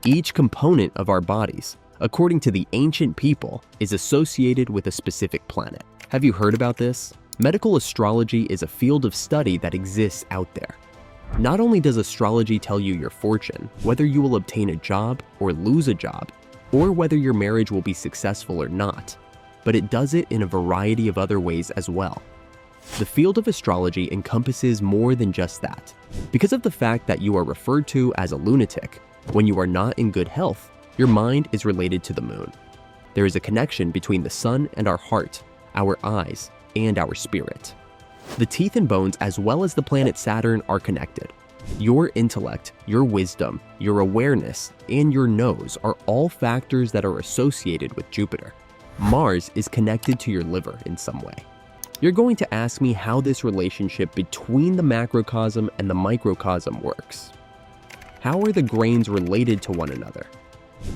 Each component of our bodies, according to the ancient people, is associated with a specific planet. Have you heard about this? Medical astrology is a field of study that exists out there. Not only does astrology tell you your fortune, whether you will obtain a job or lose a job, or whether your marriage will be successful or not, but it does it in a variety of other ways as well. The field of astrology encompasses more than just that. Because of the fact that you are referred to as a lunatic, when you are not in good health, your mind is related to the moon. There is a connection between the sun and our heart, our eyes, and our spirit. The teeth and bones, as well as the planet Saturn, are connected. Your intellect, your wisdom, your awareness, and your nose are all factors that are associated with Jupiter. Mars is connected to your liver in some way. You're going to ask me how this relationship between the macrocosm and the microcosm works. How are the grains related to one another?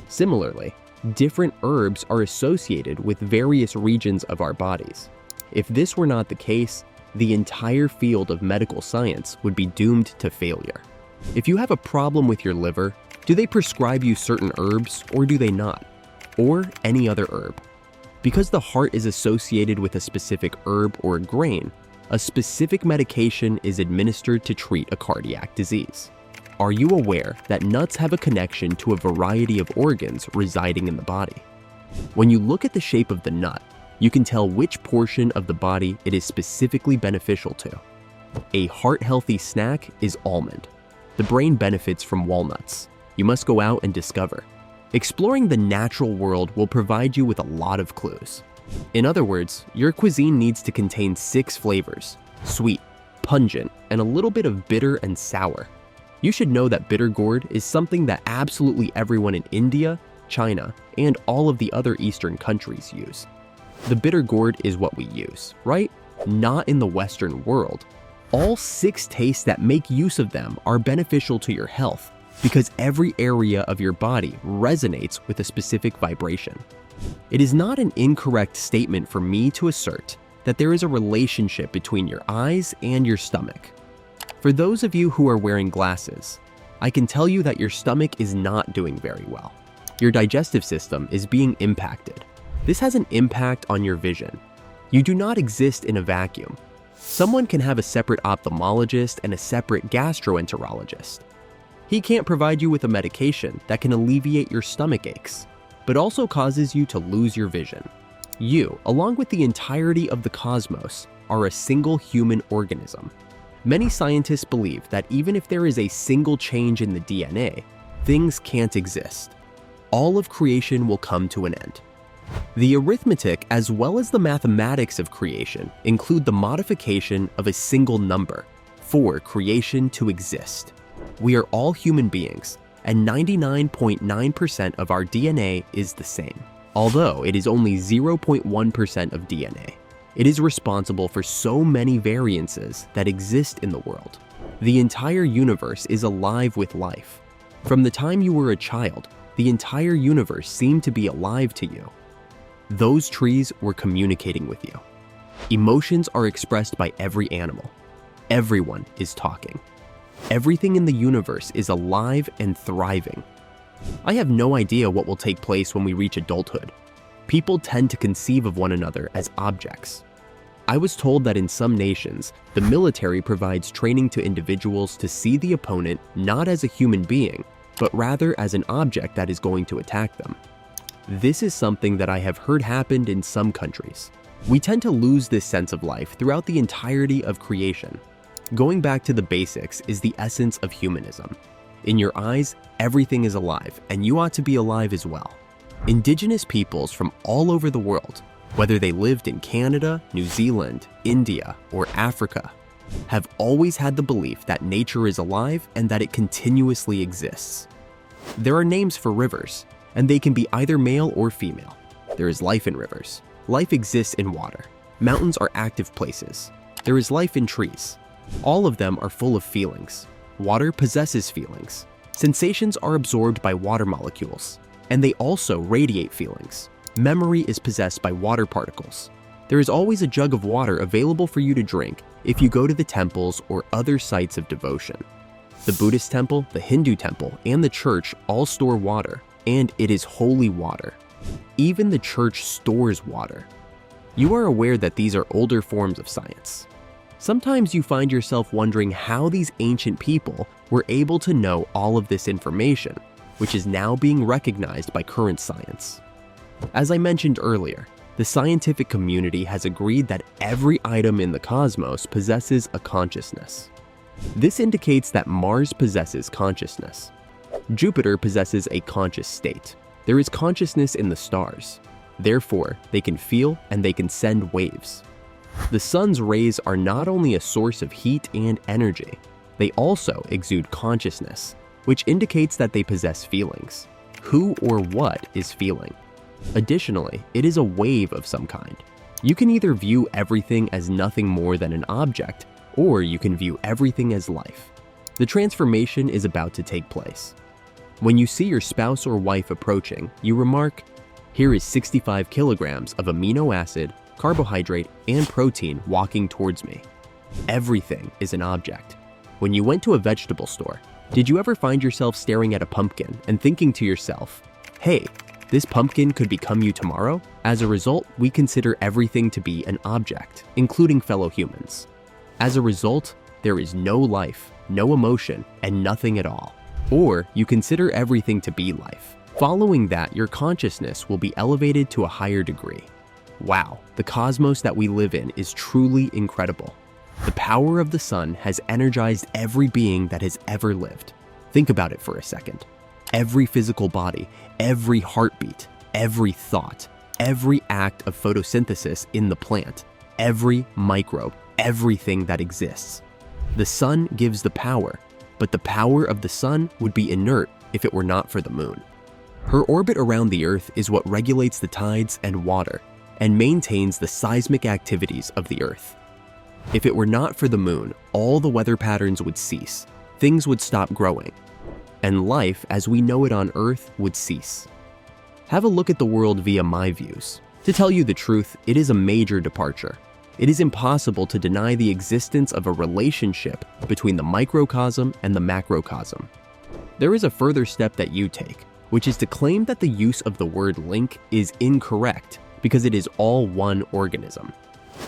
Similarly, different herbs are associated with various regions of our bodies. If this were not the case, the entire field of medical science would be doomed to failure. If you have a problem with your liver, do they prescribe you certain herbs or do they not? Or any other herb? Because the heart is associated with a specific herb or grain, a specific medication is administered to treat a cardiac disease. Are you aware that nuts have a connection to a variety of organs residing in the body? When you look at the shape of the nut, you can tell which portion of the body it is specifically beneficial to. A heart-healthy snack is almond. The brain benefits from walnuts. You must go out and discover. Exploring the natural world will provide you with a lot of clues. In other words, your cuisine needs to contain 6 flavors: sweet, pungent, and a little bit of bitter and sour. You should know that bitter gourd is something that absolutely everyone in India, China, and all of the other Eastern countries use. The bitter gourd is what we use, right? Not in the Western world. All 6 tastes that make use of them are beneficial to your health because every area of your body resonates with a specific vibration. It is not an incorrect statement for me to assert that there is a relationship between your eyes and your stomach. For those of you who are wearing glasses, I can tell you that your stomach is not doing very well. Your digestive system is being impacted. This has an impact on your vision. You do not exist in a vacuum. Someone can have a separate ophthalmologist and a separate gastroenterologist. He can't provide you with a medication that can alleviate your stomach aches, but also causes you to lose your vision. You, along with the entirety of the cosmos, are a single human organism. Many scientists believe that even if there is a single change in the DNA, things can't exist. All of creation will come to an end. The arithmetic as well as the mathematics of creation include the modification of a single number for creation to exist. We are all human beings, and 99.9% of our DNA is the same. Although it is only 0.1% of DNA, it is responsible for so many variances that exist in the world. The entire universe is alive with life. From the time you were a child, the entire universe seemed to be alive to you. Those trees were communicating with you. Emotions are expressed by every animal. Everyone is talking. Everything in the universe is alive and thriving. I have no idea what will take place when we reach adulthood. People tend to conceive of one another as objects. I was told that in some nations, the military provides training to individuals to see the opponent not as a human being, but rather as an object that is going to attack them. This is something that I have heard happened in some countries. We tend to lose this sense of life throughout the entirety of creation. Going back to the basics is the essence of humanism. In your eyes, everything is alive, and you ought to be alive as well. Indigenous peoples from all over the world, whether they lived in Canada, New Zealand, India, or Africa, have always had the belief that nature is alive and that it continuously exists. There are names for rivers, and they can be either male or female. There is life in rivers. Life exists in water. Mountains are active places. There is life in trees. All of them are full of feelings. Water possesses feelings. Sensations are absorbed by water molecules, and they also radiate feelings. Memory is possessed by water particles. There is always a jug of water available for you to drink if you go to the temples or other sites of devotion. The Buddhist temple, the Hindu temple, and the church all store water, and it is holy water. Even the church stores water. You are aware that these are older forms of science. Sometimes you find yourself wondering how these ancient people were able to know all of this information, which is now being recognized by current science. As I mentioned earlier, the scientific community has agreed that every item in the cosmos possesses a consciousness. This indicates that Mars possesses consciousness. Jupiter possesses a conscious state. There is consciousness in the stars. Therefore, they can feel and they can send waves. The sun's rays are not only a source of heat and energy, they also exude consciousness, which indicates that they possess feelings. Who or what is feeling? Additionally, it is a wave of some kind. You can either view everything as nothing more than an object, or you can view everything as life. The transformation is about to take place. When you see your spouse or wife approaching, you remark, "Here is 65 kilograms of amino acid, carbohydrate, and protein walking towards me." Everything is an object. When you went to a vegetable store, did you ever find yourself staring at a pumpkin and thinking to yourself, "Hey, this pumpkin could become you tomorrow"? As a result, we consider everything to be an object, including fellow humans. As a result, there is no life, no emotion, and nothing at all. Or you consider everything to be life. Following that, your consciousness will be elevated to a higher degree. Wow, the cosmos that we live in is truly incredible. The power of the sun has energized every being that has ever lived. Think about it for a second. Every physical body, every heartbeat, every thought, every act of photosynthesis in the plant, every microbe, everything that exists. The sun gives the power, but the power of the sun would be inert if it were not for the moon. Her orbit around the Earth is what regulates the tides and water, and maintains the seismic activities of the Earth. If it were not for the moon, all the weather patterns would cease, things would stop growing, and life as we know it on Earth would cease. Have a look at the world via my views. To tell you the truth, it is a major departure. It is impossible to deny the existence of a relationship between the microcosm and the macrocosm. There is a further step that you take, which is to claim that the use of the word link is incorrect because it is all one organism.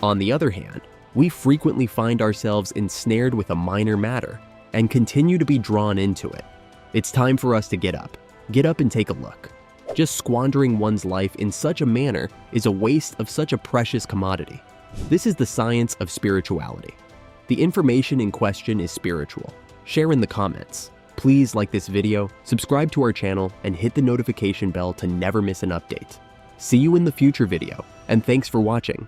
On the other hand, we frequently find ourselves ensnared with a minor matter and continue to be drawn into it. It's time for us to get up. Get up and take a look. Just squandering one's life in such a manner is a waste of such a precious commodity. This is the science of spirituality. The information in question is spiritual. Share in the comments. Please like this video, subscribe to our channel, and hit the notification bell to never miss an update. See you in the future video, and thanks for watching.